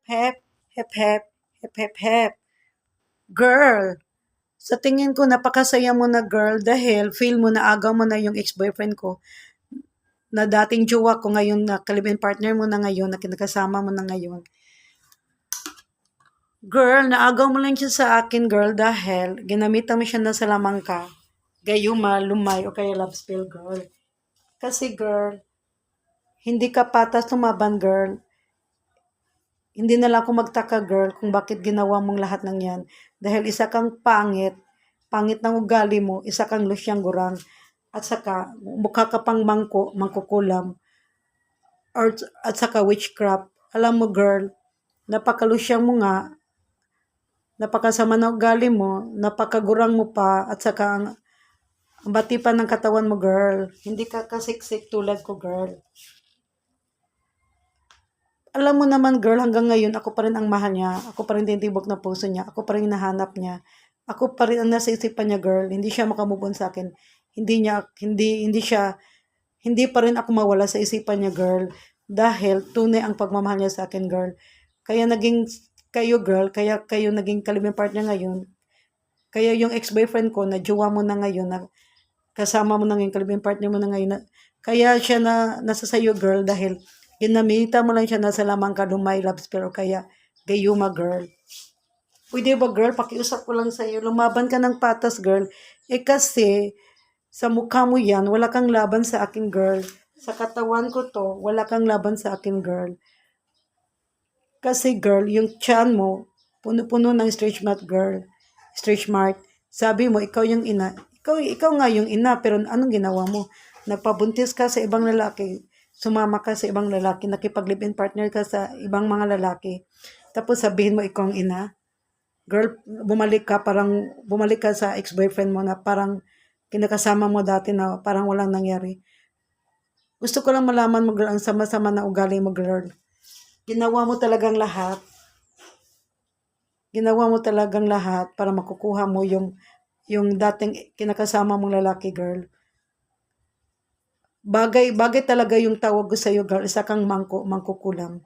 hep, hep, hep, hep, hep, hep. Girl, sa tingin ko napakasaya mo na girl dahil feel mo na agaw mo na yung ex-boyfriend ko na dating jowa ko ngayon na kalibin partner mo na ngayon na kinakasama mo na ngayon. Girl, naagaw mo lang siya sa akin girl dahil ginamitan mo siya na sa lamang ka. Gayuma, lumay o kaya love spell girl. Kasi girl, hindi ka patas tumaban girl. Hindi na lang ako magtaka girl kung bakit ginawa mong lahat ng yan. Dahil isa kang pangit, pangit ng ugali mo, isa kang lusyang gurang, at saka mukha ka pang mangkukulam, or, at saka witchcraft. Alam mo girl, napakalusyang mo nga, napakasama ng ugali mo, napakagurang mo pa, at saka ang bati pa ng katawan mo girl. Hindi ka kasiksik tulad ko girl. Alam mo naman girl, hanggang ngayon ako pa rin ang mahal niya. Ako pa rin titibok na puso niya. Ako pa rin hinahanap niya. Ako pa rin ang nasa isipan niya girl. Hindi siya makamove on sa akin. Hindi pa rin ako mawala sa isipan niya girl. Dahil tunay ang pagmamahal niya sa akin girl. Kaya naging kayo girl, kaya kayo naging kalibing partner ngayon. Kaya yung ex-boyfriend ko na jowa mo na ngayon, na kasama mo na ngayon, kalibing partner mo na ngayon. Kaya siya na nasa sayo girl dahil ginamita mo lang siya na sa lamang ka lumay love spell o kaya gayuma girl. Pwede ba girl, pakiusap ko lang sa'yo, lumaban ka ng patas girl. Kasi sa mukha mo yan, wala kang laban sa akin girl. Sa katawan ko to, wala kang laban sa akin girl. Kasi girl, yung tiyan mo, puno-puno ng stretch mark girl. Stretch mark. Sabi mo, ikaw yung ina. Ikaw nga yung ina, pero anong ginawa mo? Nagpabuntis ka sa ibang lalaki. Sumama ka sa ibang lalaki. Nakipag-live-in partner ka sa ibang mga lalaki. Tapos sabihin mo, ikaw ang ina. Girl, bumalik ka sa ex-boyfriend mo na parang kinakasama mo dati na parang walang nangyari. Gusto ko lang malaman mo girl, ang sama-sama na ugali mo girl. Ginawa mo talagang lahat. Ginawa mo talagang lahat para makukuha mo yung dating kinakasama mong lalaki girl. Bagay talaga yung tawag ko sa'yo girl, isa kang mangkukulam.